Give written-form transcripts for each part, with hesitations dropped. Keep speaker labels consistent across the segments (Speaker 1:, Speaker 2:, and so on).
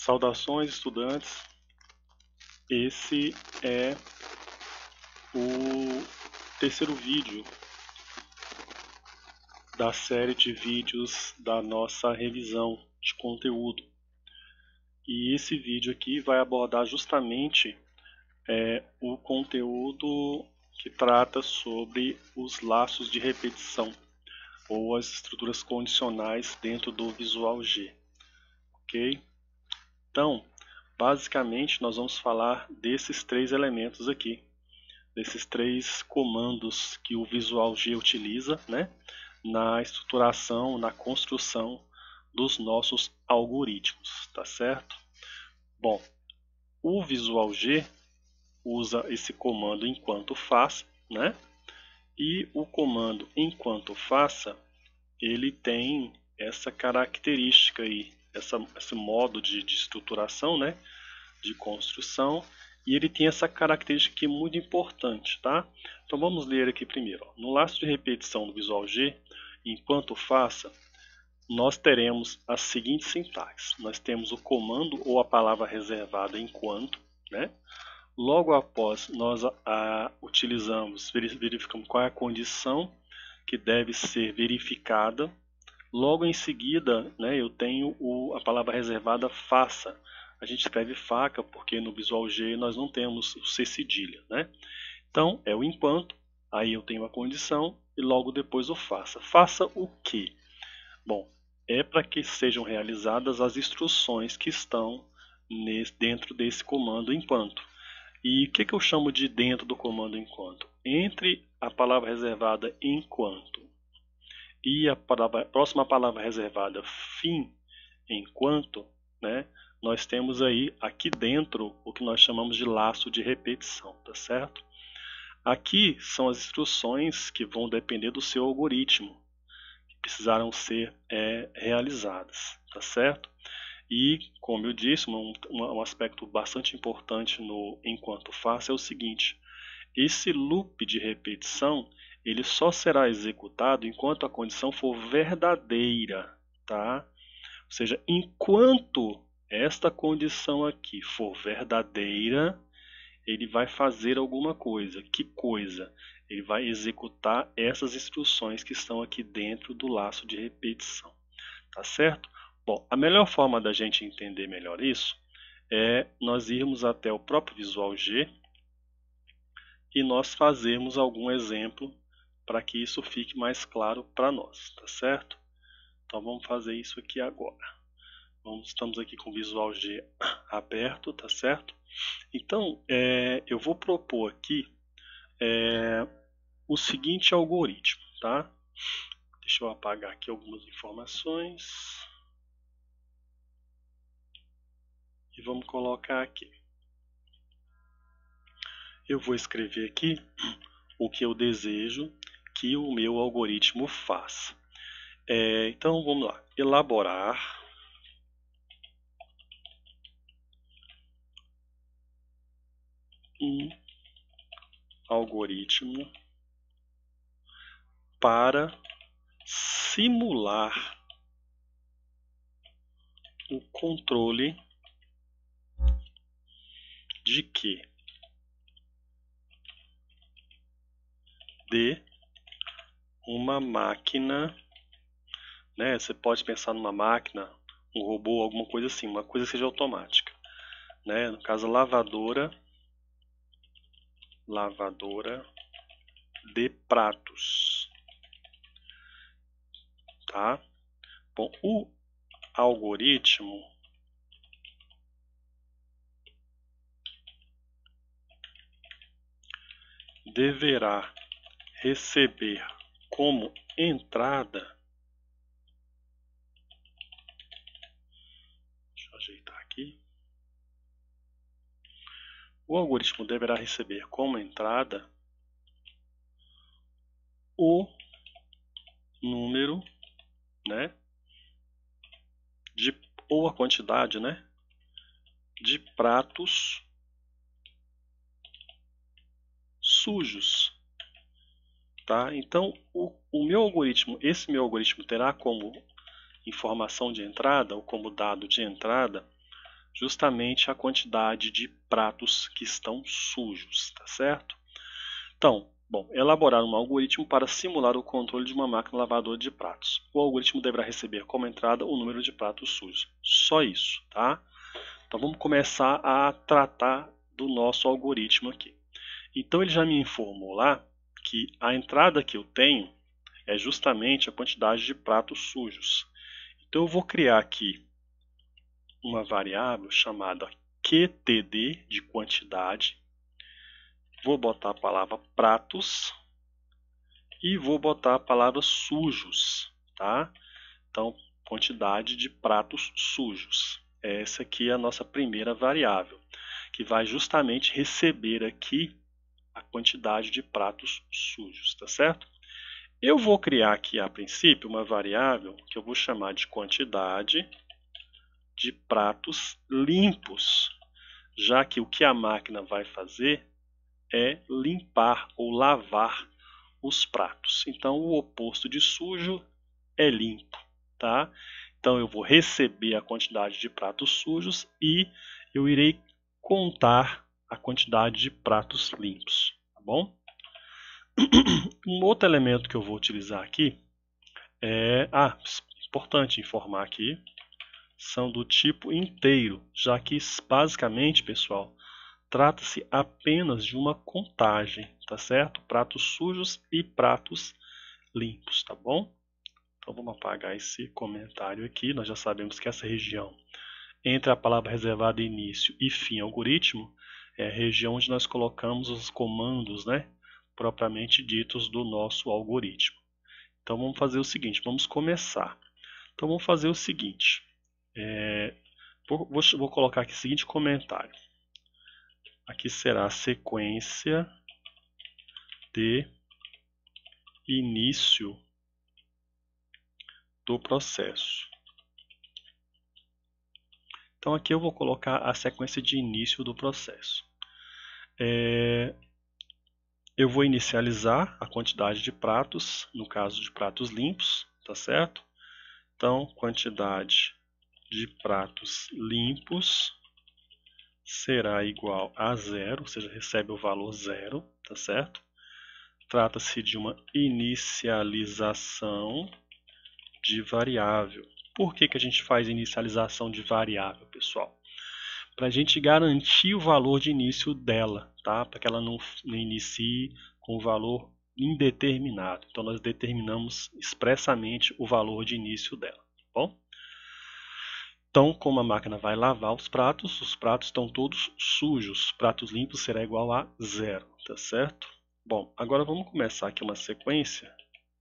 Speaker 1: Saudações, estudantes. Esse é o terceiro vídeo da série de vídeos da nossa revisão de conteúdo. E esse vídeo aqui vai abordar justamente o conteúdo que trata sobre os laços de repetição ou as estruturas condicionais dentro do Visual G. Ok? Então, basicamente, nós vamos falar desses três elementos aqui, desses três comandos que o Visual G utiliza, né, na estruturação, na construção dos nossos algoritmos, tá certo? Bom, o Visual G usa esse comando enquanto faça, né? E o comando enquanto faça, ele tem essa característica aí, esse modo de estruturação, né? De construção, e ele tem essa característica aqui muito importante, tá? Então vamos ler aqui primeiro. Ó. No laço de repetição do Visual G, enquanto faça, nós teremos a seguinte sintaxe. Nós temos o comando ou a palavra reservada enquanto, né? Logo após nós verificamos qual é a condição que deve ser verificada. Logo em seguida, né, eu tenho a palavra reservada faça. A gente escreve faca porque no Visual G nós não temos o C cedilha, né? Então é o enquanto, aí eu tenho a condição e logo depois o faça. Faça o quê? Bom, é para que sejam realizadas as instruções que estão dentro desse comando enquanto. E o que eu chamo de dentro do comando enquanto? Entre a palavra reservada enquanto e a próxima palavra reservada fim enquanto, né, nós temos aí aqui dentro o que nós chamamos de laço de repetição, tá certo? Aqui são as instruções que vão depender do seu algoritmo, que precisaram ser realizadas, tá certo? E, como eu disse, um aspecto bastante importante no enquanto faça é o seguinte: esse loop de repetição ele só será executado enquanto a condição for verdadeira, tá? Ou seja, enquanto esta condição aqui for verdadeira, ele vai fazer alguma coisa. Que coisa? Ele vai executar essas instruções que estão aqui dentro do laço de repetição, tá certo? Bom, a melhor forma da gente entender melhor isso é nós irmos até o próprio Visual G e nós fazermos algum exemplo para que isso fique mais claro para nós, tá certo? Então vamos fazer isso aqui agora. Estamos aqui com o Visual G aberto, tá certo? Então eu vou propor aqui o seguinte algoritmo, tá? Deixa eu apagar aqui algumas informações. E vamos colocar aqui. Eu vou escrever aqui o que eu desejo que o meu algoritmo faça. Então vamos lá. Elaborar um algoritmo para simular o controle de quê? De uma máquina, né? Você pode pensar numa máquina, um robô, alguma coisa assim, uma coisa que seja automática, né? No caso, lavadora de pratos, tá? Bom, o algoritmo deverá receber como entrada, deixa eu ajeitar aqui, o algoritmo deverá receber como entrada o número, né, ou a quantidade, né, de pratos sujos, tá? Então o meu algoritmo, esse meu algoritmo terá como informação de entrada ou como dado de entrada justamente a quantidade de pratos que estão sujos, tá certo? Então, bom, elaborar um algoritmo para simular o controle de uma máquina lavadora de pratos. O algoritmo deverá receber como entrada o número de pratos sujos. Só isso, tá? Então vamos começar a tratar do nosso algoritmo aqui. Então ele já me informou lá que a entrada que eu tenho é justamente a quantidade de pratos sujos. Então eu vou criar aqui uma variável chamada QTD de quantidade. Vou botar a palavra pratos e vou botar a palavra sujos, tá? Então, quantidade de pratos sujos. Essa aqui é a nossa primeira variável, que vai justamente receber aqui a quantidade de pratos sujos, tá certo? Eu vou criar aqui a princípio uma variável que eu vou chamar de quantidade de pratos limpos, já que o que a máquina vai fazer é limpar ou lavar os pratos. Então o oposto de sujo é limpo, tá? Então eu vou receber a quantidade de pratos sujos e eu irei contar a quantidade de pratos limpos, tá bom? Um outro elemento que eu vou utilizar aqui é, importante informar aqui, são do tipo inteiro, já que basicamente, pessoal, trata-se apenas de uma contagem, tá certo? Pratos sujos e pratos limpos, tá bom? Então vamos apagar esse comentário aqui. Nós já sabemos que essa região entre a palavra reservada início e fim algoritmo é a região onde nós colocamos os comandos, né, propriamente ditos do nosso algoritmo. Então vamos fazer o seguinte, vamos começar. Então vamos fazer o seguinte, vou colocar aqui o seguinte comentário. Aqui será a sequência de início do processo. Então aqui eu vou colocar a sequência de início do processo. Eu vou inicializar a quantidade de pratos, no caso de pratos limpos, tá certo? Então, quantidade de pratos limpos será igual a zero, ou seja, recebe o valor zero, tá certo? Trata-se de uma inicialização de variável. Por que a gente faz inicialização de variável, pessoal? Para a gente garantir o valor de início dela, tá? Para que ela não inicie com o valor indeterminado. Então nós determinamos expressamente o valor de início dela, tá bom? Então, como a máquina vai lavar os pratos estão todos sujos. Pratos limpos será igual a zero, tá certo? Bom, agora vamos começar aqui uma sequência,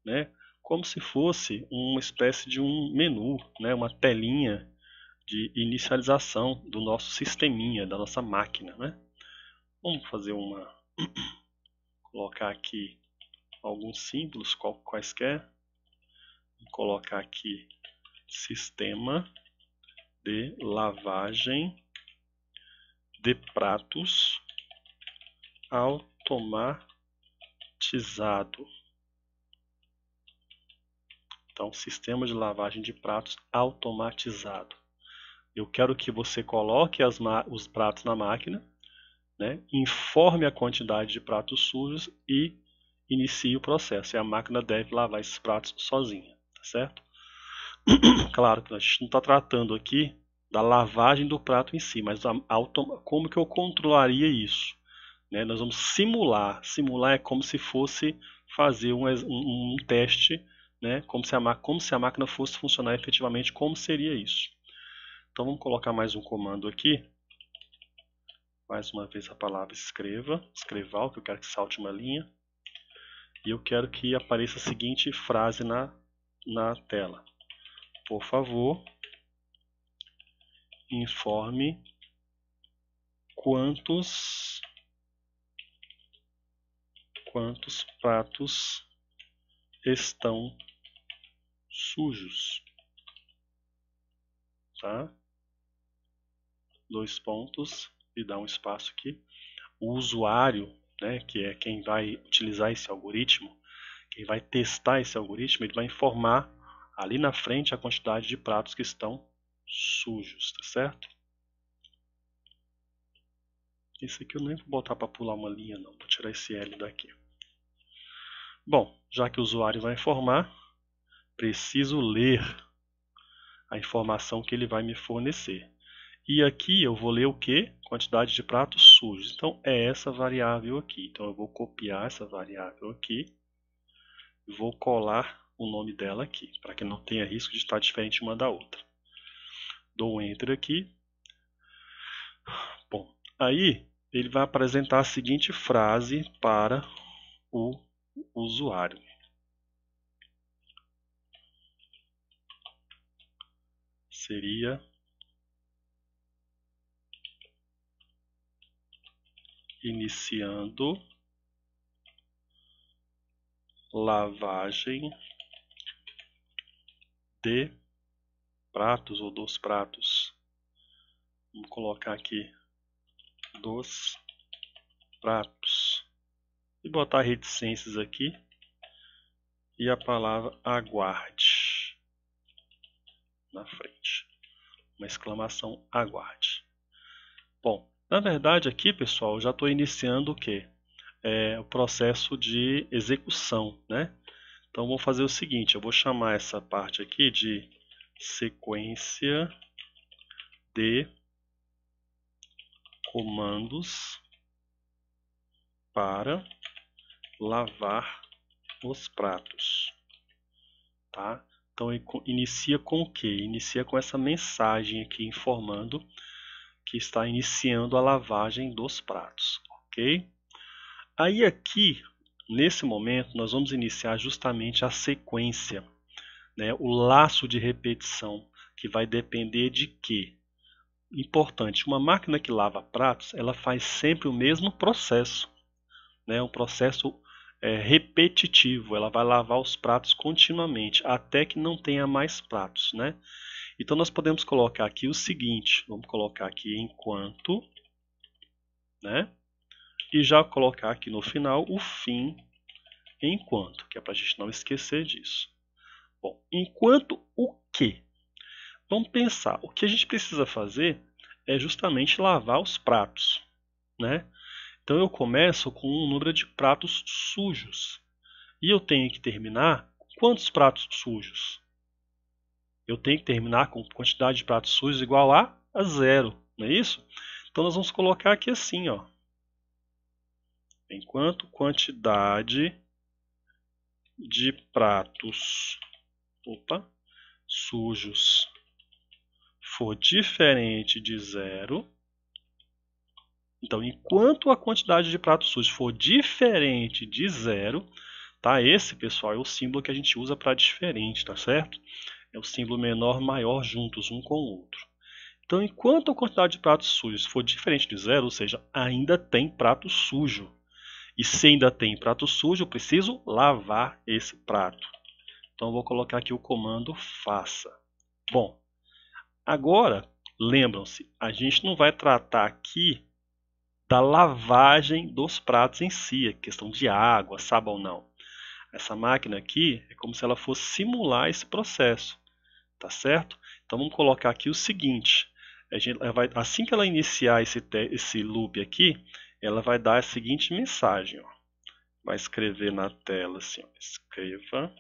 Speaker 1: né? Como se fosse uma espécie de um menu, né? Uma telinha de inicialização do nosso sisteminha, da nossa máquina, né? Vamos fazer colocar aqui alguns símbolos quaisquer. Vou colocar aqui sistema de lavagem de pratos automatizado. Então, sistema de lavagem de pratos automatizado. Eu quero que você coloque os pratos na máquina, né, informe a quantidade de pratos sujos e inicie o processo. E a máquina deve lavar esses pratos sozinha, tá certo? Claro que a gente não está tratando aqui da lavagem do prato em si, mas como que eu controlaria isso? Né? Nós vamos simular. Simular é como se fosse fazer um teste, né? Como se a máquina fosse funcionar efetivamente, como seria isso. Então vamos colocar mais um comando aqui. Mais uma vez a palavra escreval, que eu quero que salte uma linha. E eu quero que apareça a seguinte frase na tela. Por favor, informe quantos pratos estão sujos. Tá? 2 pontos e dá um espaço aqui. O usuário, né, que é quem vai utilizar esse algoritmo, quem vai testar esse algoritmo, ele vai informar ali na frente a quantidade de pratos que estão sujos, tá certo? Esse aqui eu nem vou botar para pular uma linha não, vou tirar esse L daqui. Bom, já que o usuário vai informar, preciso ler a informação que ele vai me fornecer. E aqui eu vou ler o que? Quantidade de pratos sujos. Então é essa variável aqui. Então eu vou copiar essa variável aqui e vou colar o nome dela aqui, para que não tenha risco de estar diferente uma da outra. Dou um Enter aqui. Bom, aí ele vai apresentar a seguinte frase para o usuário. Seria iniciando lavagem de pratos ou dos pratos. Vamos colocar aqui dos pratos e botar reticências aqui e a palavra aguarde na frente. Uma exclamação aguarde. Bom, na verdade aqui, pessoal, eu já estou iniciando o quê? O processo de execução, né? Então vou fazer o seguinte, eu vou chamar essa parte aqui de sequência de comandos para lavar os pratos, tá? Então inicia com o que? Inicia com essa mensagem aqui informando que está iniciando a lavagem dos pratos, ok? Aí aqui, nesse momento, nós vamos iniciar justamente a sequência, né? O laço de repetição, que vai depender de quê? Importante, uma máquina que lava pratos, ela faz sempre o mesmo processo, né? Um processo repetitivo, ela vai lavar os pratos continuamente, até que não tenha mais pratos, né? Então nós podemos colocar aqui o seguinte, vamos colocar aqui enquanto, né? E já colocar aqui no final o fim enquanto, que é para a gente não esquecer disso. Bom, enquanto o quê? Vamos pensar, o que a gente precisa fazer é justamente lavar os pratos, né? Então eu começo com um número de pratos sujos. E eu tenho que terminar com quantos pratos sujos? Eu tenho que terminar com quantidade de pratos sujos igual a 0, não é isso? Então nós vamos colocar aqui assim, ó. Enquanto quantidade de pratos sujos for diferente de 0, então enquanto a quantidade de pratos sujos for diferente de 0, tá? Esse, pessoal, é o símbolo que a gente usa para diferente, tá certo? É o símbolo menor, maior juntos, um com o outro. Então, enquanto a quantidade de pratos sujos for diferente de 0, ou seja, ainda tem prato sujo. E se ainda tem prato sujo, eu preciso lavar esse prato. Então, eu vou colocar aqui o comando faça. Bom, agora, lembram-se, a gente não vai tratar aqui da lavagem dos pratos em si, a questão de água, sabão não. Essa máquina aqui é como se ela fosse simular esse processo, tá certo? Então vamos colocar aqui o seguinte, assim que ela iniciar esse loop aqui, ela vai dar a seguinte mensagem, ó. Vai escrever na tela assim, ó, escreva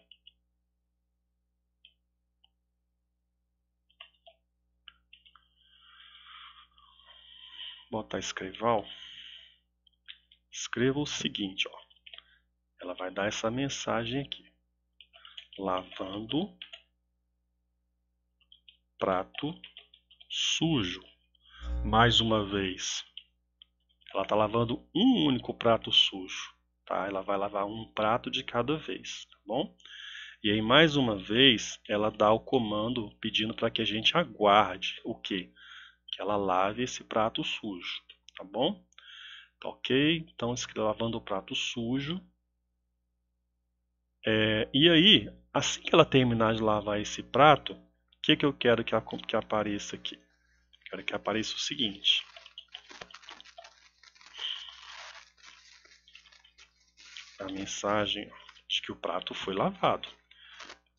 Speaker 1: botar escreval, escreva o seguinte, ó. Ela vai dar essa mensagem aqui, lavando prato sujo. Mais uma vez, ela está lavando um único prato sujo, tá? Ela vai lavar um prato de cada vez, tá bom? E aí, mais uma vez, ela dá o comando pedindo para que a gente aguarde o quê? Que ela lave esse prato sujo, tá bom? Tá ok? Então, lavando o prato sujo. E aí, assim que ela terminar de lavar esse prato, o que eu quero que apareça aqui? Quero que apareça o seguinte. A mensagem de que o prato foi lavado.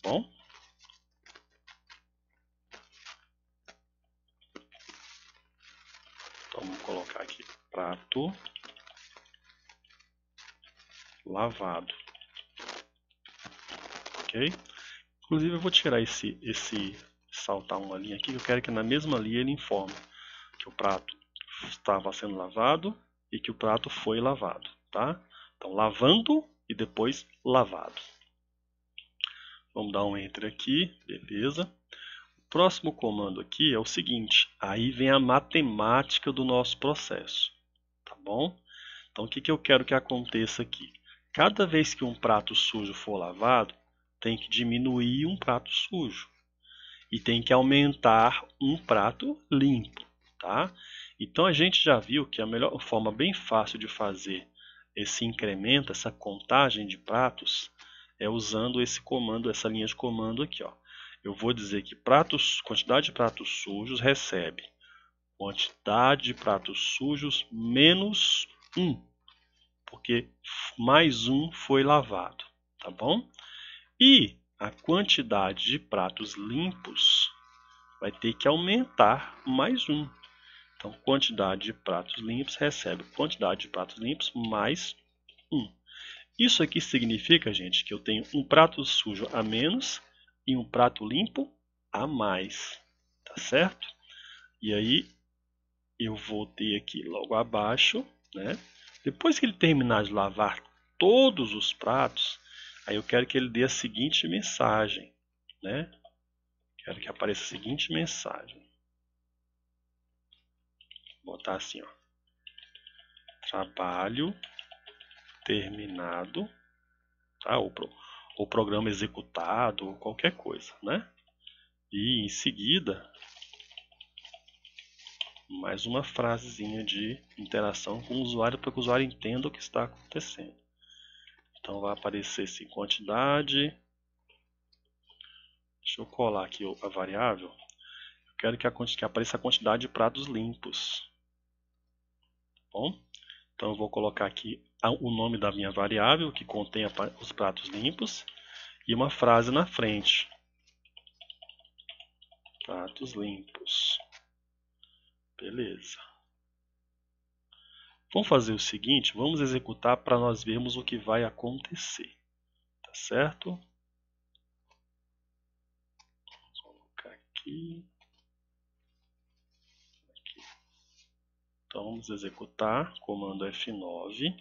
Speaker 1: Bom? Então vamos colocar aqui, prato lavado. Ok? Inclusive eu vou tirar saltar uma linha aqui, que eu quero que na mesma linha ele informe que o prato estava sendo lavado e que o prato foi lavado, tá? Então, lavando e depois lavado. Vamos dar um Enter aqui, beleza. O próximo comando aqui é o seguinte, aí vem a matemática do nosso processo, tá bom? Então, o que eu quero que aconteça aqui? Cada vez que um prato sujo for lavado, tem que diminuir um prato sujo e tem que aumentar um prato limpo, tá? Então a gente já viu que a melhor forma bem fácil de fazer esse incremento, essa contagem de pratos, é usando esse comando, essa linha de comando aqui, ó. Eu vou dizer que quantidade de pratos sujos recebe quantidade de pratos sujos menos 1, porque mais um foi lavado, tá bom? E a quantidade de pratos limpos vai ter que aumentar mais 1. Então, quantidade de pratos limpos recebe quantidade de pratos limpos mais 1. Isso aqui significa, gente, que eu tenho um prato sujo a menos e um prato limpo a mais. Tá certo? E aí, eu vou ter aqui logo abaixo, né? Depois que ele terminar de lavar todos os pratos, aí eu quero que ele dê a seguinte mensagem, né? Quero que apareça a seguinte mensagem. Vou botar assim, ó. Trabalho terminado, tá? Ou programa executado, ou qualquer coisa, né? E em seguida, mais uma frasezinha de interação com o usuário para que o usuário entenda o que está acontecendo. Então vai aparecer assim, quantidade. Deixa eu colar aqui a variável. Eu quero que apareça a quantidade de pratos limpos. Bom, então eu vou colocar aqui o nome da minha variável, que contém os pratos limpos, e uma frase na frente. Pratos limpos. Beleza. Vamos fazer o seguinte, vamos executar para nós vermos o que vai acontecer. Tá certo? Vou colocar aqui. Então vamos executar, comando F9.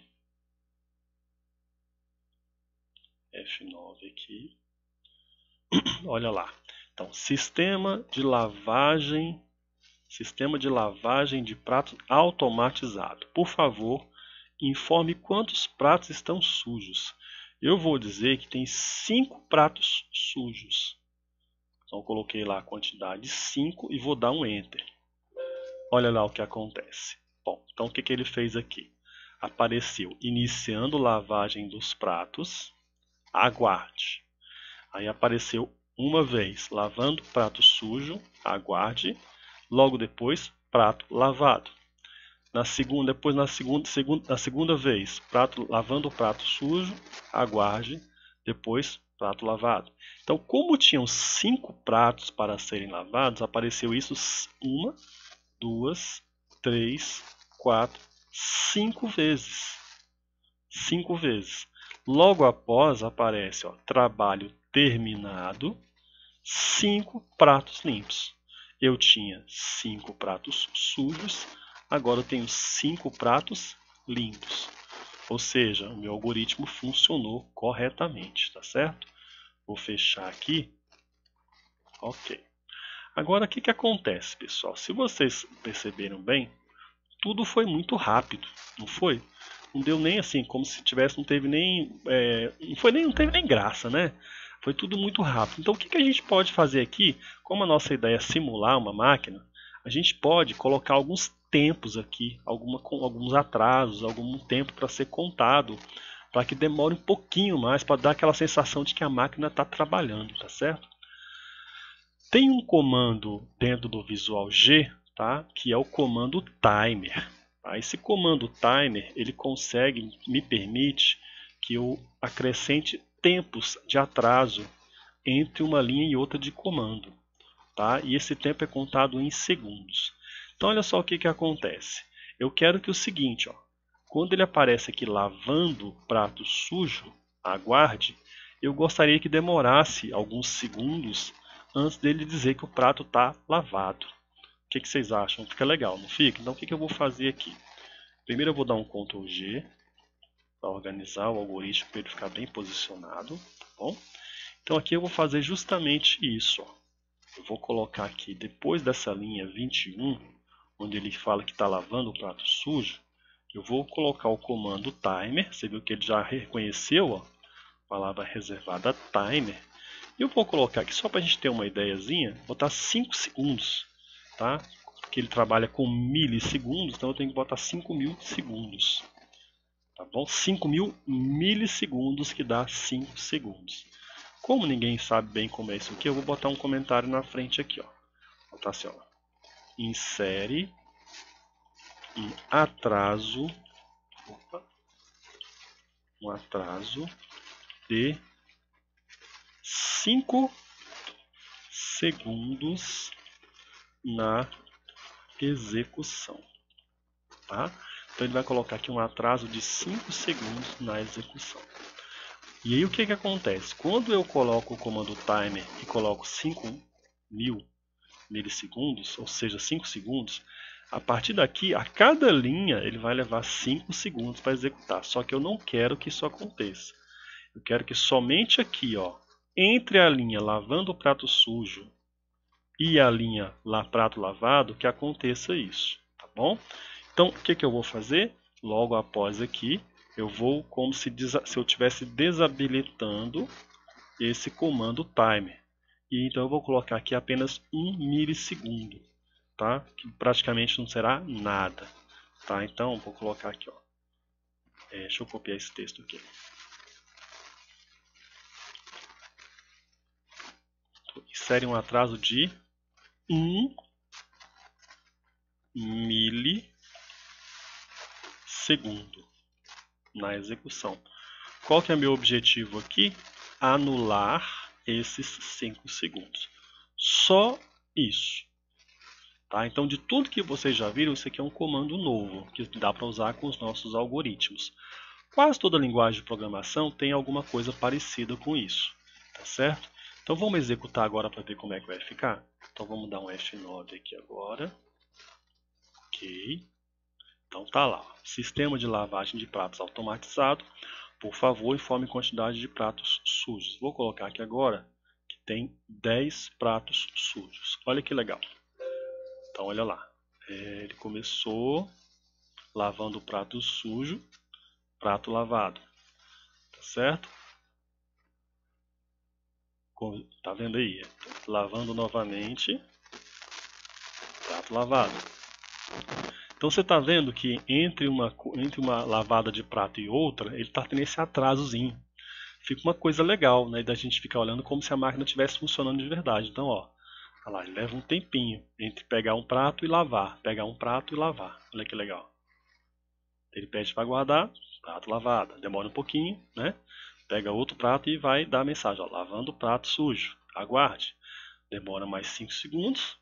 Speaker 1: F9 aqui. Olha lá. Então, sistema de lavagem de pratos automatizado. Por favor, informe quantos pratos estão sujos. Eu vou dizer que tem 5 pratos sujos. Então, eu coloquei lá a quantidade 5 e vou dar um Enter. Olha lá o que acontece. Bom, então o que ele fez aqui? Apareceu iniciando lavagem dos pratos, aguarde. Aí apareceu uma vez lavando prato sujo, aguarde. Logo depois, prato lavado. Na segunda vez, lavando o prato sujo, aguarde. Depois, prato lavado. Então, como tinham 5 pratos para serem lavados, apareceu isso 1, 2, 3, 4, 5 vezes. 5 vezes. Logo após aparece, ó, trabalho terminado, 5 pratos limpos. Eu tinha 5 pratos sujos, agora eu tenho 5 pratos limpos. Ou seja, o meu algoritmo funcionou corretamente, tá certo? Vou fechar aqui. Ok. Agora, o que acontece, pessoal? Se vocês perceberam bem, tudo foi muito rápido, não foi? Não deu nem assim, como se tivesse, não teve nem, não teve nem graça, né? Foi tudo muito rápido. Então, o que a gente pode fazer aqui? Como a nossa ideia é simular uma máquina, a gente pode colocar alguns tempos aqui, alguns atrasos, algum tempo para ser contado, para que demore um pouquinho mais, para dar aquela sensação de que a máquina está trabalhando, tá certo? Tem um comando dentro do Visual G, tá? Que é o comando timer. Tá? Esse comando timer, ele me permite que eu acrescente tempos de atraso entre uma linha e outra de comando, tá? E esse tempo é contado em segundos. Então olha só o que acontece. Eu quero que o seguinte, ó, quando ele aparece aqui lavando prato sujo, aguarde, eu gostaria que demorasse alguns segundos antes dele dizer que o prato está lavado. O que vocês acham? Fica legal, não fica? Então o que eu vou fazer aqui? Primeiro eu vou dar um Ctrl G para organizar o algoritmo para ele ficar bem posicionado, tá bom? Então aqui eu vou fazer justamente isso, ó. Eu vou colocar aqui, depois dessa linha 21, onde ele fala que está lavando o prato sujo, eu vou colocar o comando timer, você viu que ele já reconheceu, ó, a palavra reservada timer. E eu vou colocar aqui, só para a gente ter uma ideiazinha, botar 5 segundos, tá? Porque ele trabalha com milissegundos, então eu tenho que botar 5.000 segundos. Tá bom? 5.000 milissegundos, que dá 5 segundos. Como ninguém sabe bem como é isso aqui, eu vou botar um comentário na frente aqui, ó. Vou botar assim, ó. Insere um atraso, de 5 segundos na execução, tá? Então ele vai colocar aqui um atraso de 5 segundos na execução. E aí o que acontece? Quando eu coloco o comando timer e coloco 5.000 milissegundos, ou seja, 5 segundos, a partir daqui, a cada linha, ele vai levar 5 segundos para executar. Só que eu não quero que isso aconteça. Eu quero que somente aqui, ó, entre a linha lavando o prato sujo e a linha prato lavado, que aconteça isso, tá bom? Então, o que eu vou fazer? Logo após aqui, eu vou como se eu estivesse desabilitando esse comando timer. E então eu vou colocar aqui apenas 1 milissegundo, tá? Que praticamente não será nada, tá? Então vou colocar aqui, ó. Deixa eu copiar esse texto aqui. Insere um atraso de 1 milissegundo na execução. Qual que é meu objetivo aqui? Anular esses 5 segundos. Só isso. Tá? Então, de tudo que vocês já viram, isso aqui é um comando novo, que dá para usar com os nossos algoritmos. Quase toda linguagem de programação tem alguma coisa parecida com isso. Tá certo? Então, vamos executar agora para ver como é que vai ficar. Então, vamos dar um F9 aqui agora. Ok. Então, tá lá. Sistema de lavagem de pratos automatizado. Por favor, informe quantidade de pratos sujos. Vou colocar aqui agora que tem 10 pratos sujos. Olha que legal. Então, olha lá. Ele começou lavando o prato sujo, prato lavado. Tá certo? Tá vendo aí? Lavando novamente, prato lavado. Então você está vendo que entre uma lavada de prato e outra, ele está tendo esse atrasozinho. Fica uma coisa legal, né, da gente ficar olhando como se a máquina estivesse funcionando de verdade. Então, ó, olha lá, ele leva um tempinho entre pegar um prato e lavar, pegar um prato e lavar. Olha que legal. Ele pede para guardar, prato lavado. Demora um pouquinho, né? Pega outro prato e vai dar a mensagem, ó, lavando o prato sujo. Aguarde. Demora mais 5 segundos.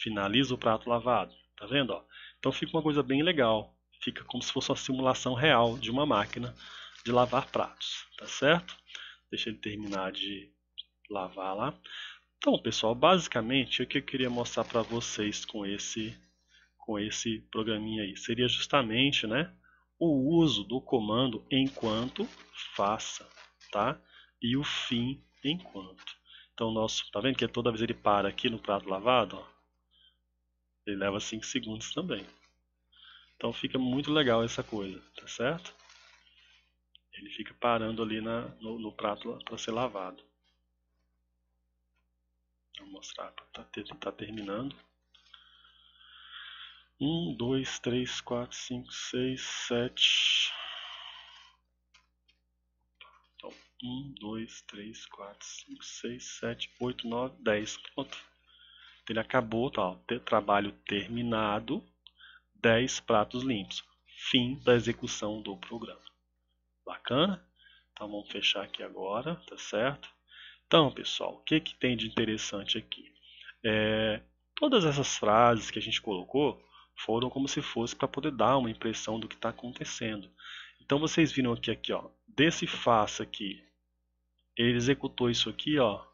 Speaker 1: Finaliza o prato lavado. Tá vendo, ó? Então fica uma coisa bem legal. Fica como se fosse uma simulação real de uma máquina de lavar pratos, tá certo? Deixa ele terminar de lavar lá. Então, pessoal, basicamente o que eu queria mostrar para vocês com esse programinha aí seria justamente, né, o uso do comando enquanto faça, tá? E o fim enquanto. Então, tá vendo que toda vez ele para aqui no prato lavado, ó, ele leva 5 segundos também. Então fica muito legal essa coisa, tá certo? Ele fica parando ali no prato para ser lavado. Vou mostrar, tá terminando. 1, 2, 3, 4, 5, 6, 7. Então, 1, 2, 3, 4, 5, 6, 7, 8, 9, 10. Pronto. Ele acabou, tá? Trabalho terminado, 10 pratos limpos. Fim da execução do programa. Bacana? Então vamos fechar aqui agora, tá certo? Então, pessoal, o que tem de interessante aqui? Todas essas frases que a gente colocou Foram como se fosse para poder dar uma impressão do que está acontecendo. Então vocês viram aqui, ó, desse faça aqui, ele executou isso aqui, ó,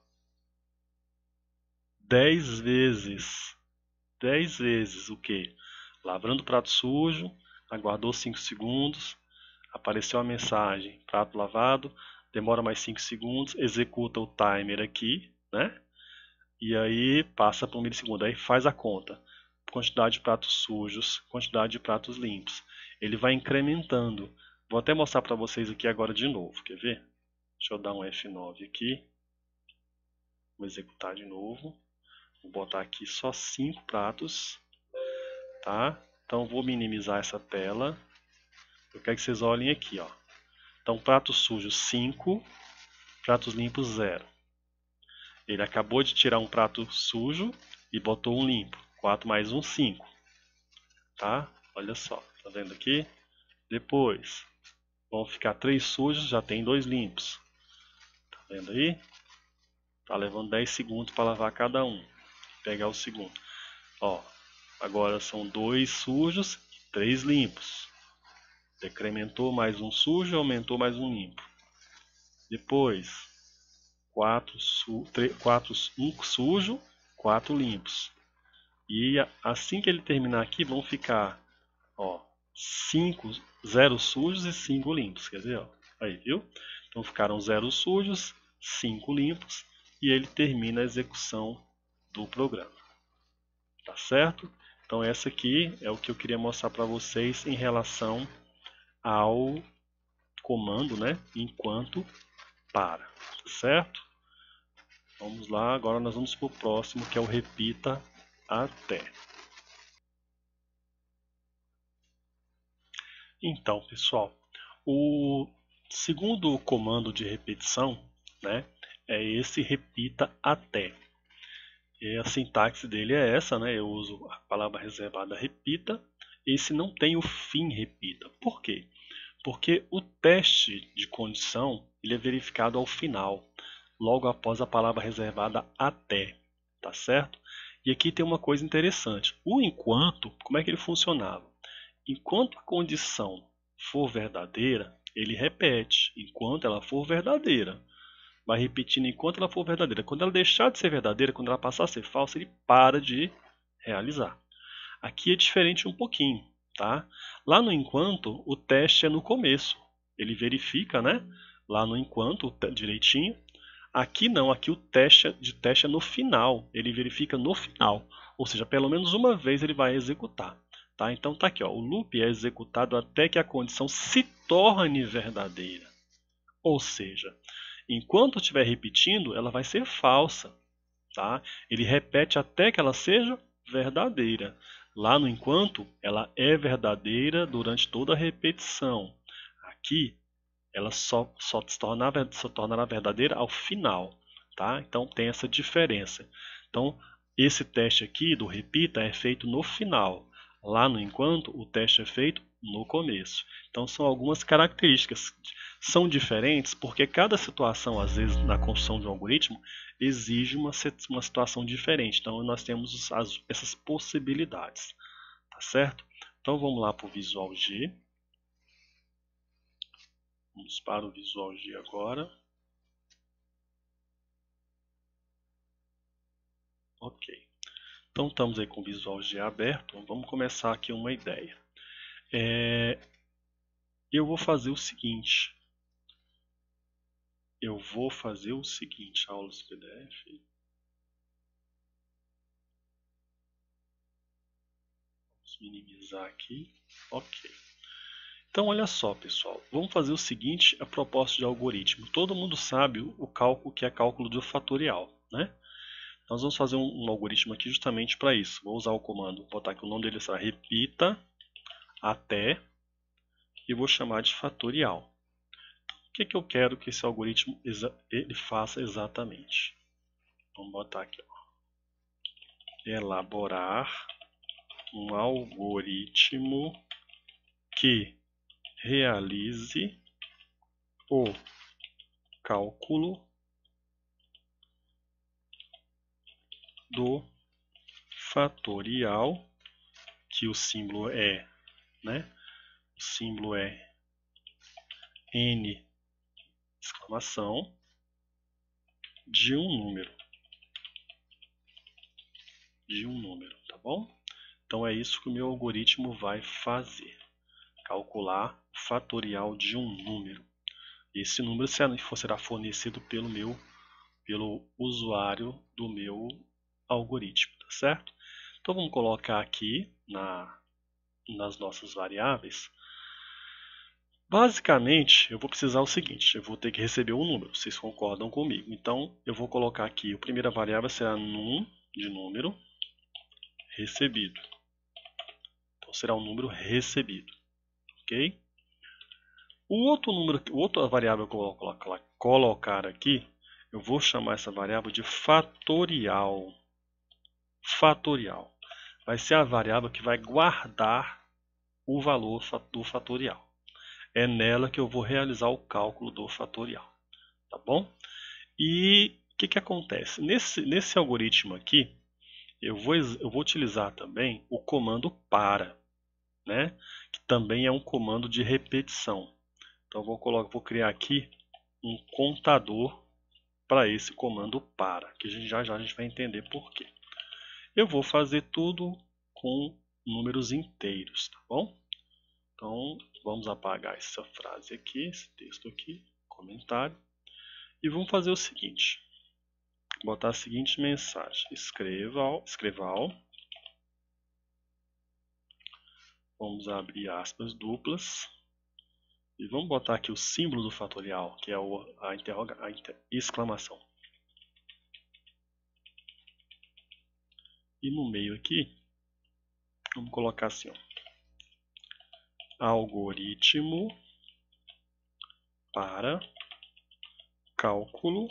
Speaker 1: 10 vezes. 10 vezes o quê? Lavrando o prato sujo, aguardou 5 segundos, apareceu a mensagem, prato lavado, demora mais 5 segundos, executa o timer aqui, né? E aí passa para um milissegundo, aí faz a conta. Quantidade de pratos sujos, quantidade de pratos limpos. Ele vai incrementando. Vou até mostrar para vocês aqui agora de novo, quer ver? Deixa eu dar um F9 aqui. Vou executar de novo. Vou botar aqui só 5 pratos, tá? Então vou minimizar essa tela. Eu quero que vocês olhem aqui, ó. Então pratos sujos 5, pratos limpos 0. Ele acabou de tirar um prato sujo e botou um limpo. 4 mais 1, 5. Tá? Olha só, tá vendo aqui? Depois, vão ficar 3 sujos, já tem 2 limpos. Tá vendo aí? Tá levando 10 segundos para lavar cada um. Pegar o segundo. Ó, agora são 2 sujos e 3 limpos. Decrementou mais um sujo, aumentou mais um limpo. Depois, 1 sujo, 4 limpos. E assim que ele terminar aqui, vão ficar, ó, 0 sujos e 5 limpos. Quer dizer, ó, aí, viu? Então ficaram 0 sujos, 5 limpos e ele termina a execução do programa. Tá certo? Então essa aqui é o que eu queria mostrar para vocês em relação ao comando, né? Enquanto para. Tá certo? Vamos lá, agora nós vamos para o próximo, que é o repita até. Então, pessoal, o segundo comando de repetição, né, é esse repita até. E a sintaxe dele é essa, né? Eu uso a palavra reservada repita. Esse não tem o fim repita. Por quê? Porque o teste de condição ele é verificado ao final, logo após a palavra reservada até, tá certo? E aqui tem uma coisa interessante. O enquanto, como é que ele funcionava? Enquanto a condição for verdadeira, ele repete, enquanto ela for verdadeira. Vai repetindo enquanto ela for verdadeira. Quando ela deixar de ser verdadeira, quando ela passar a ser falsa, ele para de realizar. Aqui é diferente um pouquinho, tá? Lá no enquanto, o teste é no começo. Ele verifica, né? Lá no enquanto, direitinho. Aqui não, aqui o teste é no final. Ele verifica no final. Ou seja, pelo menos uma vez ele vai executar. Tá? Então tá aqui, ó, o loop é executado até que a condição se torne verdadeira. Ou seja, enquanto estiver repetindo, ela vai ser falsa. Tá? Ele repete até que ela seja verdadeira. Lá no enquanto, ela é verdadeira durante toda a repetição. Aqui, ela só tornará verdadeira ao final. Tá? Então tem essa diferença. Então, esse teste aqui do repita é feito no final. Lá no enquanto, o teste é feito no começo. Então são algumas características. São diferentes porque cada situação, às vezes, na construção de um algoritmo, exige uma situação diferente. Então nós temos essas possibilidades. Tá certo? Então vamos lá para o Visual G. Vamos para o Visual G agora. Ok. Então estamos aí com o Visual G aberto. Vamos começar aqui uma ideia. Eu vou fazer o seguinte. Aulas PDF. Vamos minimizar aqui. Ok. Então olha só, pessoal. Vamos fazer o seguinte a propósito de algoritmo. Todo mundo sabe o cálculo que é cálculo de fatorial, né? Nós vamos fazer um algoritmo aqui justamente para isso. Vou usar o comando, vou botar aqui o nome dele será repita até e vou chamar de fatorial. O que eu quero que esse algoritmo ele faça exatamente? Vamos botar aqui, ó. Elaborar um algoritmo que realize o cálculo do fatorial que o símbolo é, né? O símbolo é N exclamação de um número. Tá bom? Então é isso que o meu algoritmo vai fazer. Calcular o fatorial de um número. Esse número será fornecido pelo usuário do meu algoritmo, tá certo? Então vamos colocar aqui nas nossas variáveis. Basicamente, eu vou precisar o seguinte, eu vou ter que receber um número, vocês concordam comigo. Então, eu vou colocar aqui, a primeira variável será num de número recebido. Então, será um número recebido, ok? Outra variável que eu vou colocar aqui, eu vou chamar essa variável de fatorial. Fatorial. Vai ser a variável que vai guardar o valor do fatorial. É nela que eu vou realizar o cálculo do fatorial, tá bom? E o que acontece? Nesse algoritmo aqui, eu vou utilizar também o comando para, né? Que também é um comando de repetição. Então vou criar aqui um contador para esse comando para, que já a gente vai entender por quê. Eu vou fazer tudo com números inteiros, tá bom? Então vamos apagar essa frase aqui, esse texto aqui, comentário, e vamos fazer o seguinte. Botar a seguinte mensagem: escreva ao. Vamos abrir aspas duplas. E vamos botar aqui o símbolo do fatorial, que é a exclamação. E no meio aqui, vamos colocar assim, ó, algoritmo para cálculo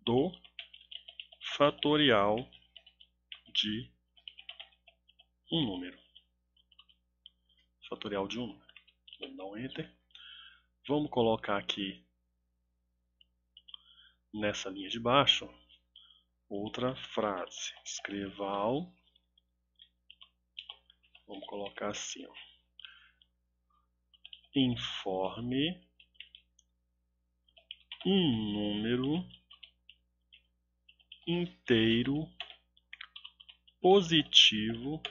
Speaker 1: do fatorial de um número. Fatorial de um número. Vamos dar um Enter. Vamos colocar aqui nessa linha de baixo outra frase. Escreva ao. Vamos colocar assim, ó. Informe um número inteiro positivo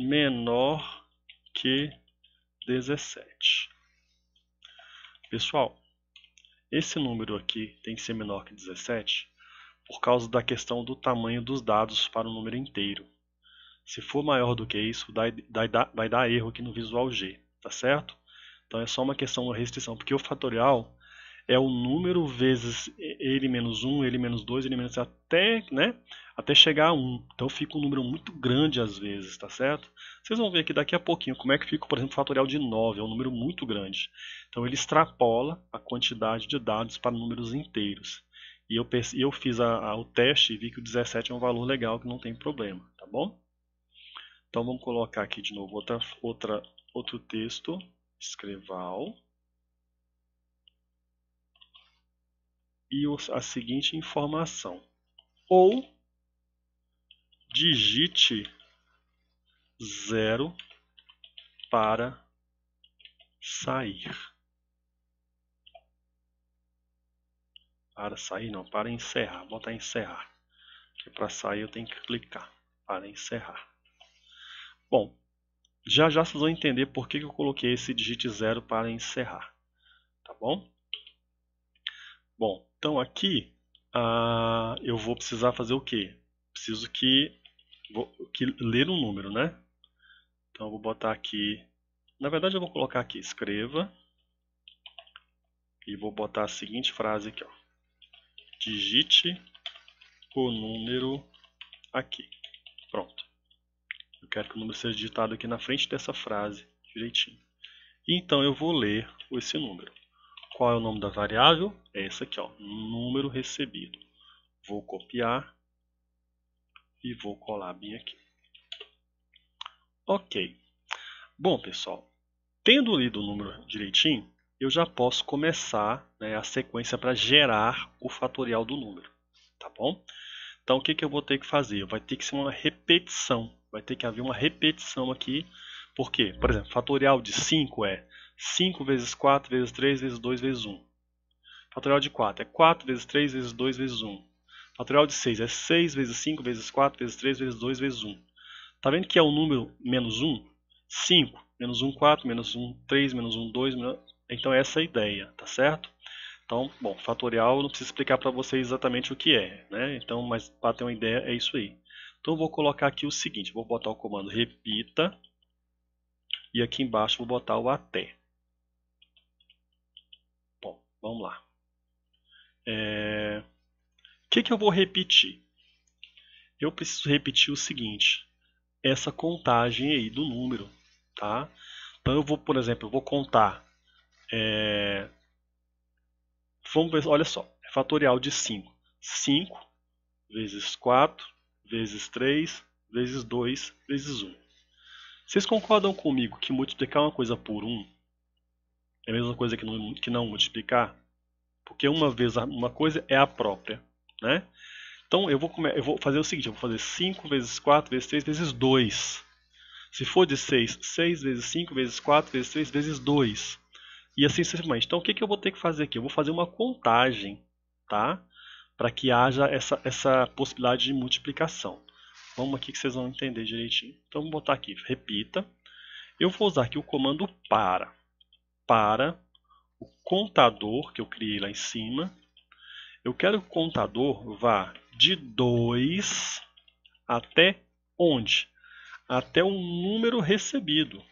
Speaker 1: menor que 17. Pessoal, esse número aqui tem que ser menor que 17 por causa da questão do tamanho dos dados para o número inteiro. Se for maior do que isso, vai dar erro aqui no Visual G, tá certo? Então é só uma questão, uma restrição, porque o fatorial é o número vezes ele menos 1, ele menos 2, ele menos até chegar a 1. Então fica um número muito grande às vezes, tá certo? Vocês vão ver aqui daqui a pouquinho como é que fica, por exemplo, o fatorial de 9, é um número muito grande. Então ele extrapola a quantidade de dados para números inteiros. E eu fiz o teste e vi que o 17 é um valor legal, que não tem problema, tá bom? Então vamos colocar aqui de novo outro texto, escreval. E a seguinte informação: ou digite 0 para sair. Para sair não, para encerrar. Botar encerrar. Porque para sair eu tenho que clicar. Para encerrar. Bom, já vocês vão entender por que eu coloquei esse digite 0 para encerrar. Tá bom? Bom, então aqui eu vou precisar fazer o quê? Preciso ler um número, né? Então eu vou botar aqui, na verdade eu vou colocar aqui, escreva, e vou botar a seguinte frase aqui, ó. Digite o número aqui. Pronto. Eu quero que o número seja digitado aqui na frente dessa frase, direitinho. E então eu vou ler esse número. Qual é o nome da variável? É essa aqui, ó, número recebido. Vou copiar e vou colar bem aqui. Ok. Bom, pessoal, tendo lido o número direitinho, eu já posso começar, né, a sequência para gerar o fatorial do número, tá bom? Então o que eu vou ter que fazer? Vai ter que ser uma repetição. Vai ter que haver uma repetição aqui. Por quê? Por exemplo, fatorial de 5 é 5 vezes 4 vezes 3 vezes 2 vezes 1. Fatorial de 4 é 4 vezes 3 vezes 2 vezes 1. Fatorial de 6 é 6 vezes 5 vezes 4 vezes 3 vezes 2 vezes 1. Tá vendo que é o número menos 1? 5, menos 1, 4, menos 1, 3, menos 1, 2. Então essa é a ideia, tá certo? Então, bom, fatorial eu não preciso explicar para vocês exatamente o que é, né? Então, mas para ter uma ideia é isso aí. Então eu vou colocar aqui o seguinte, vou botar o comando repita e aqui embaixo vou botar o até. Bom, vamos lá. O que eu vou repetir? Eu preciso repetir o seguinte, essa contagem aí do número, tá? Então eu vou, por exemplo, eu vou contar, vamos ver, olha só, é fatorial de 5. 5 vezes 4 vezes 3 vezes 2 vezes 1. Vocês concordam comigo que multiplicar uma coisa por 1 é a mesma coisa que não multiplicar? Porque uma vez uma coisa é a própria, né? Então eu vou fazer o seguinte, eu vou fazer 5 vezes 4 vezes 3 vezes 2. Se for de 6, 6 vezes 5 vezes 4 vezes 3 vezes 2. E assim sucessivamente. Então o que eu vou ter que fazer aqui? Eu vou fazer uma contagem, tá? Para que haja essa possibilidade de multiplicação. Vamos aqui que vocês vão entender direitinho. Então vou botar aqui, repita. Eu vou usar aqui o comando para o contador que eu criei lá em cima. Eu quero que o contador vá de 2 até onde? Até o número recebido.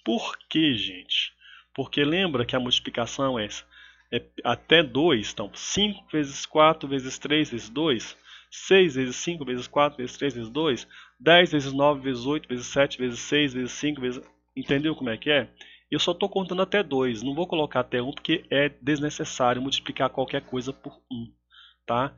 Speaker 1: Por quê, gente? Porque lembra que a multiplicação é até 2, então 5 vezes 4 vezes 3 vezes 2, 6 vezes 5 vezes 4 vezes 3 vezes 2, 10 vezes 9 vezes 8 vezes 7 vezes 6 vezes 5 vezes... Entendeu como é que é? Eu só estou contando até 2, não vou colocar até 1 porque é desnecessário multiplicar qualquer coisa por 1. Tá?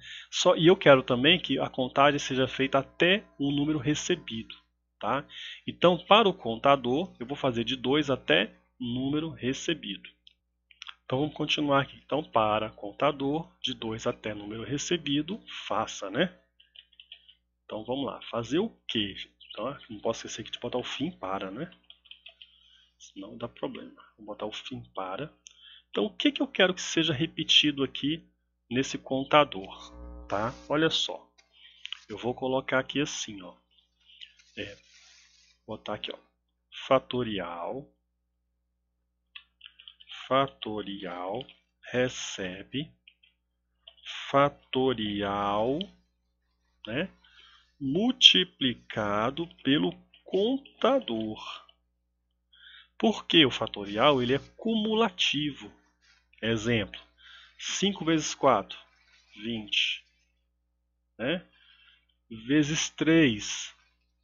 Speaker 1: E eu quero também que a contagem seja feita até o número recebido. Tá? Então, para o contador, eu vou fazer de 2 até número recebido. Então, vamos continuar aqui. Então, para contador, de 2 até número recebido, faça, né? Então, vamos lá. Fazer o quê? Então, não posso esquecer aqui de botar o fim para, né? Senão dá problema. Vou botar o fim para. Então, o que eu quero que seja repetido aqui nesse contador? Tá? Olha só. Eu vou colocar aqui assim, ó. Botar aqui, ó. Fatorial recebe fatorial, né, multiplicado pelo contador. Porque o fatorial ele é cumulativo. Exemplo, 5 vezes 4, 20. Né? Vezes 3,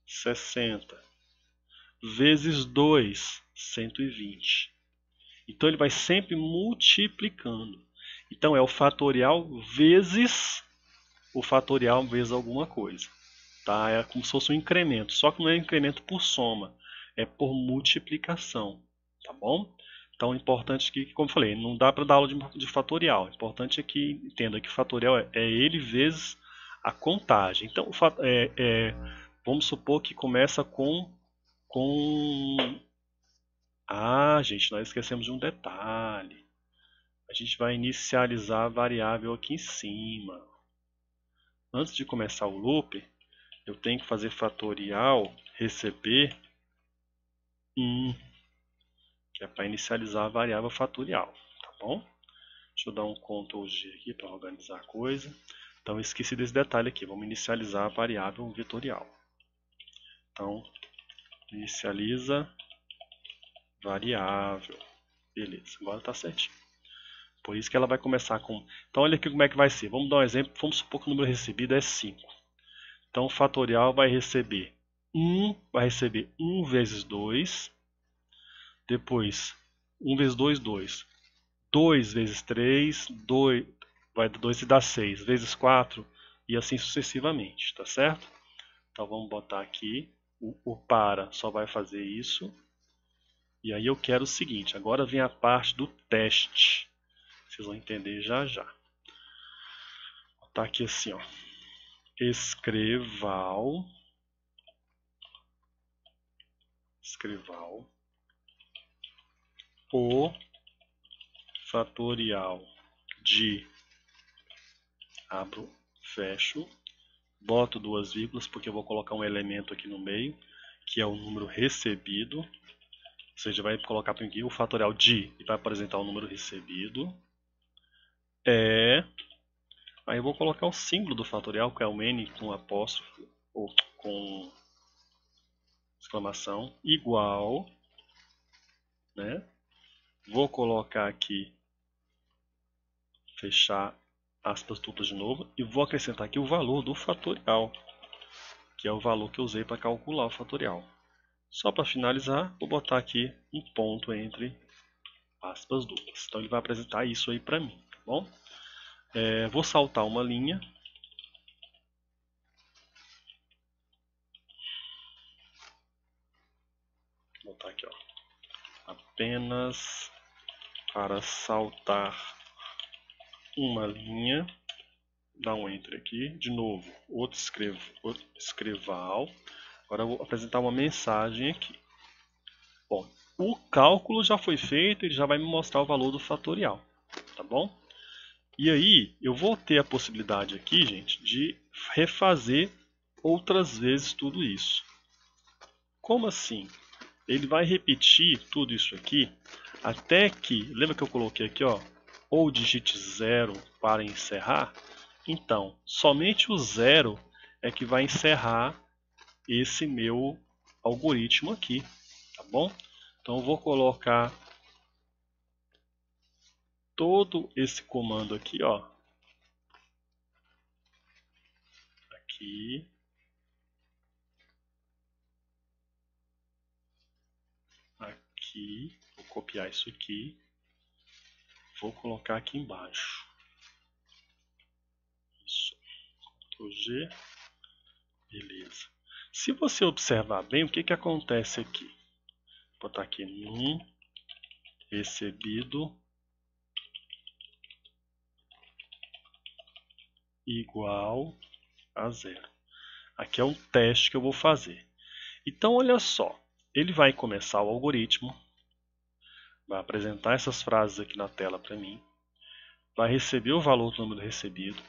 Speaker 1: 60. Vezes 2, 120. Então ele vai sempre multiplicando. Então é o fatorial vezes o fatorial vezes alguma coisa. Tá? É como se fosse um incremento, só que não é incremento por soma, é por multiplicação. Tá bom? Então é importante que, como eu falei, não dá para dar aula de fatorial. O importante é que entenda que o fatorial é ele vezes a contagem. Então, vamos supor que começa com... Ah, gente, nós esquecemos de um detalhe. A gente vai inicializar a variável aqui em cima. Antes de começar o loop, eu tenho que fazer fatorial receber 1, que é para inicializar a variável fatorial, tá bom? Deixa eu dar um Ctrl G aqui para organizar a coisa. Então, eu esqueci desse detalhe aqui. Vamos inicializar a variável vetorial. Então, inicializa variável. Beleza, agora está certinho. Por isso que ela vai começar com... Então, olha aqui como é que vai ser. Vamos dar um exemplo. Vamos supor que o número recebido é 5. Então, o fatorial vai receber 1 vezes 2. Depois, 1 vezes 2, 2. 2 vezes 3, 2, vai 2 e dá 6. Vezes 4 e assim sucessivamente, tá certo? Então, vamos botar aqui. O para só vai fazer isso. E aí eu quero o seguinte. Agora vem a parte do teste. Vocês vão entender já já. Vou botar aqui assim, ó. Escreval escrival, o fatorial de, abro, fecho, boto duas vírgulas porque eu vou colocar um elemento aqui no meio, que é o número recebido, ou seja, vai colocar aqui o fatorial de e vai apresentar o número recebido, aí eu vou colocar o símbolo do fatorial, que é um N com apóstrofo, ou com exclamação, igual, né? Vou colocar aqui, fechar aspas duplas de novo, e vou acrescentar aqui o valor do fatorial, que é o valor que eu usei para calcular o fatorial. Só para finalizar, vou botar aqui um ponto entre aspas duplas. Então ele vai apresentar isso aí para mim, tá bom? Vou saltar uma linha. Vou botar aqui, ó. Apenas para saltar uma linha. Dá um enter aqui. De novo, outro escrival. Agora eu vou apresentar uma mensagem aqui. Bom, o cálculo já foi feito, ele já vai me mostrar o valor do fatorial, tá bom? E aí, eu vou ter a possibilidade aqui, gente, de refazer outras vezes tudo isso. Como assim? Ele vai repetir tudo isso aqui até que, lembra que eu coloquei aqui, ó, ou digite 0 para encerrar? Então, somente o 0 é que vai encerrar esse meu algoritmo aqui, tá bom? Então eu vou colocar todo esse comando aqui, ó, aqui, aqui, vou copiar isso aqui, vou colocar aqui embaixo. Isso, Ctrl G, beleza. Se você observar bem, o que que acontece aqui? Vou botar aqui num recebido igual a 0. Aqui é um teste que eu vou fazer. Então, olha só, ele vai começar o algoritmo, vai apresentar essas frases aqui na tela para mim, vai receber o valor do número recebido,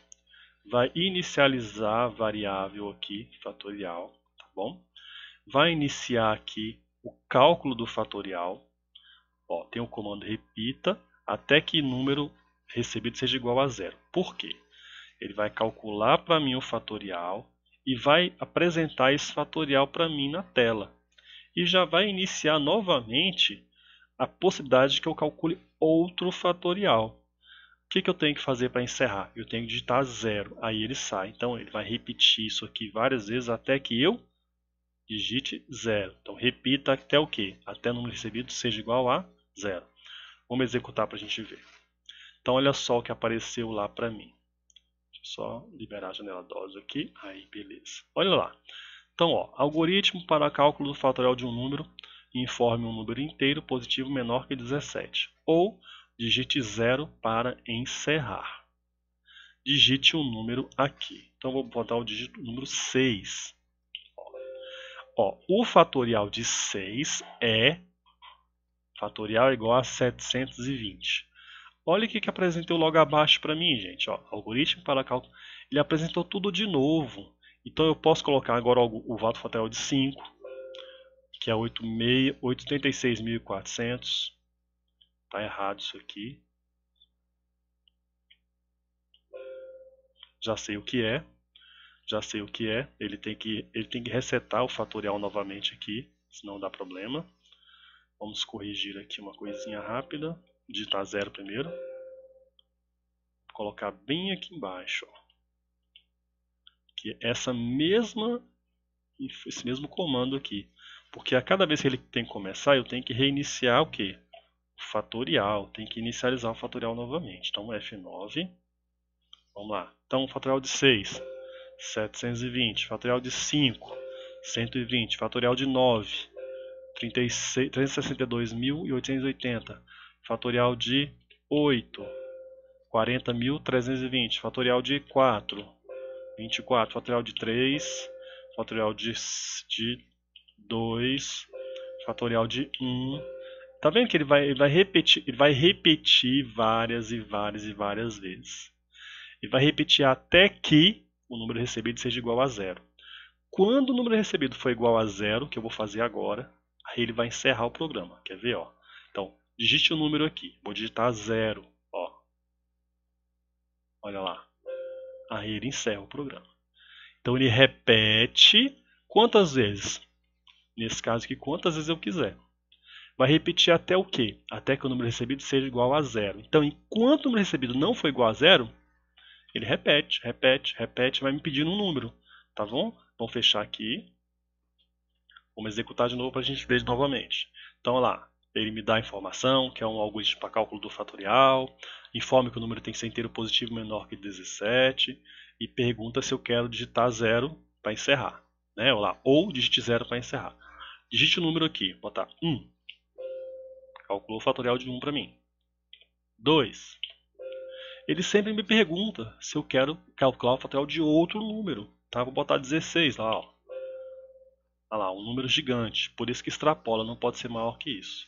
Speaker 1: vai inicializar a variável aqui, fatorial, tá bom? Vai iniciar aqui o cálculo do fatorial, ó, tem o comando repita, até que o número recebido seja igual a 0. Por quê? Ele vai calcular para mim o fatorial e vai apresentar esse fatorial para mim na tela. E já vai iniciar novamente a possibilidade de que eu calcule outro fatorial. O que eu tenho que fazer para encerrar? Eu tenho que digitar 0, aí ele sai. Então ele vai repetir isso aqui várias vezes até que eu digite 0. Então repita até o quê? Até o número recebido seja igual a 0. Vamos executar para a gente ver. Então olha só o que apareceu lá para mim. Deixa eu só liberar a janela DOS aqui. Aí, beleza. Olha lá. Então, ó, algoritmo para cálculo do fatorial de um número, informe um número inteiro positivo menor que 17. Ou digite 0 para encerrar. Digite um número aqui. Então, vou botar o dígito número 6. Ó, o fatorial de 6 é fatorial igual a 720. Olha o que apresentou logo abaixo para mim, gente. Ó, algoritmo para cálculo. Ele apresentou tudo de novo. Então eu posso colocar agora o valor fatorial de 5, que é 86.400. Está errado isso aqui. Já sei o que é. Já sei o que é. Ele tem que resetar o fatorial novamente aqui, senão dá problema. Vamos corrigir aqui uma coisinha rápida. Digitar 0 primeiro. Vou colocar bem aqui embaixo, ó, que é esse mesmo comando aqui. Porque a cada vez que ele tem que começar, eu tenho que reiniciar o quê? O fatorial. Tem que inicializar o fatorial novamente. Então F9. Vamos lá. Então o fatorial de 6, 720. Fatorial de 5, 120. Fatorial de 9, 362.880. Fatorial de 8, 40.320. Fatorial de 4, 24. Fatorial de 3, fatorial de 2, fatorial de 1. Tá vendo que ele vai repetir várias e várias e várias vezes. Ele vai repetir até que o número recebido seja igual a zero. Quando o número recebido for igual a zero, que eu vou fazer agora, aí ele vai encerrar o programa. Quer ver? Ó? Então, digite o número aqui. Vou digitar 0. Ó. Olha lá. Aí ele encerra o programa. Então ele repete quantas vezes? Nesse caso aqui, quantas vezes eu quiser. Vai repetir até o quê? Até que o número recebido seja igual a zero. Então, enquanto o número recebido não for igual a zero, ele repete, repete, repete, vai me pedindo um número. Tá bom? Vamos fechar aqui. Vamos executar de novo para a gente ver novamente. Então, olha lá. Ele me dá a informação, que é um algoritmo para cálculo do fatorial. Informe que o número tem que ser inteiro positivo menor que 17. E pergunta se eu quero digitar 0 para encerrar. Né? Olha lá. Ou digite 0 para encerrar. Digite o número aqui. Vou botar 1. Calculou o fatorial de 1 para mim. 2. Ele sempre me pergunta se eu quero calcular o fatorial de outro número. Tá? Vou botar 16 lá. Ó. Olha lá, um número gigante. Por isso que extrapola, não pode ser maior que isso.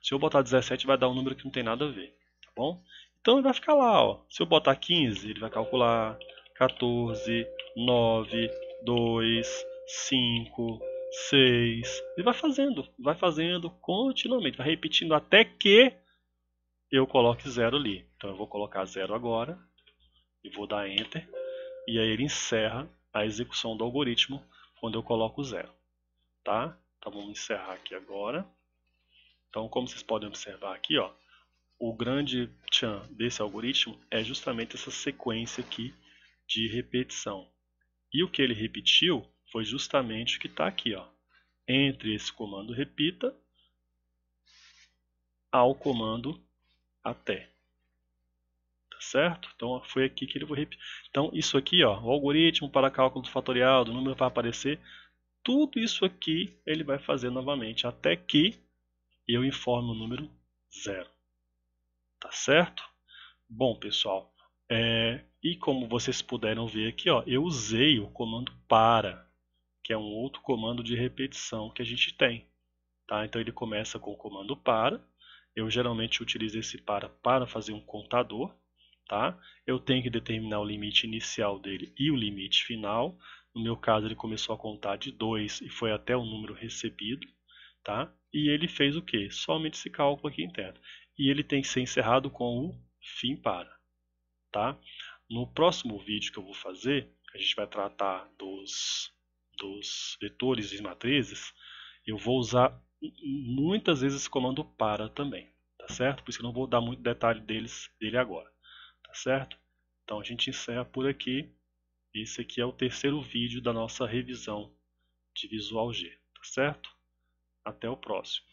Speaker 1: Se eu botar 17, vai dar um número que não tem nada a ver. Tá bom? Então ele vai ficar lá. Ó. Se eu botar 15, ele vai calcular 14, 9, 2, 5, 6. Ele vai fazendo continuamente. Vai repetindo até que eu coloque 0 ali. Então eu vou colocar 0 agora. E vou dar Enter. E aí ele encerra a execução do algoritmo quando eu coloco 0. Tá? Então vamos encerrar aqui agora. Então, como vocês podem observar aqui, ó, o grande tchan desse algoritmo é justamente essa sequência aqui de repetição. E o que ele repetiu foi justamente o que está aqui, ó, entre esse comando repita ao comando até. Tá certo? Então foi aqui que ele vai repetir. Então isso aqui, ó, o algoritmo para cálculo do fatorial do número vai aparecer. Tudo isso aqui ele vai fazer novamente até que eu informe o número 0. Tá certo? Bom, pessoal, e como vocês puderam ver aqui, ó, eu usei o comando para, que é um outro comando de repetição que a gente tem. Tá? Então ele começa com o comando para. Eu geralmente utilizo esse para fazer um contador. Tá? Eu tenho que determinar o limite inicial dele e o limite final. No meu caso, ele começou a contar de 2 e foi até o número recebido. Tá? E ele fez o quê? Somente esse cálculo aqui interno. E ele tem que ser encerrado com o fim para. Tá? No próximo vídeo que eu vou fazer, a gente vai tratar dos vetores e matrizes. Eu vou usar muitas vezes esse comando para também. Tá certo? Por isso que eu não vou dar muito detalhe dele agora. Tá certo? Então a gente encerra por aqui. Esse aqui é o terceiro vídeo da nossa revisão de Visual G. Tá certo? Até o próximo.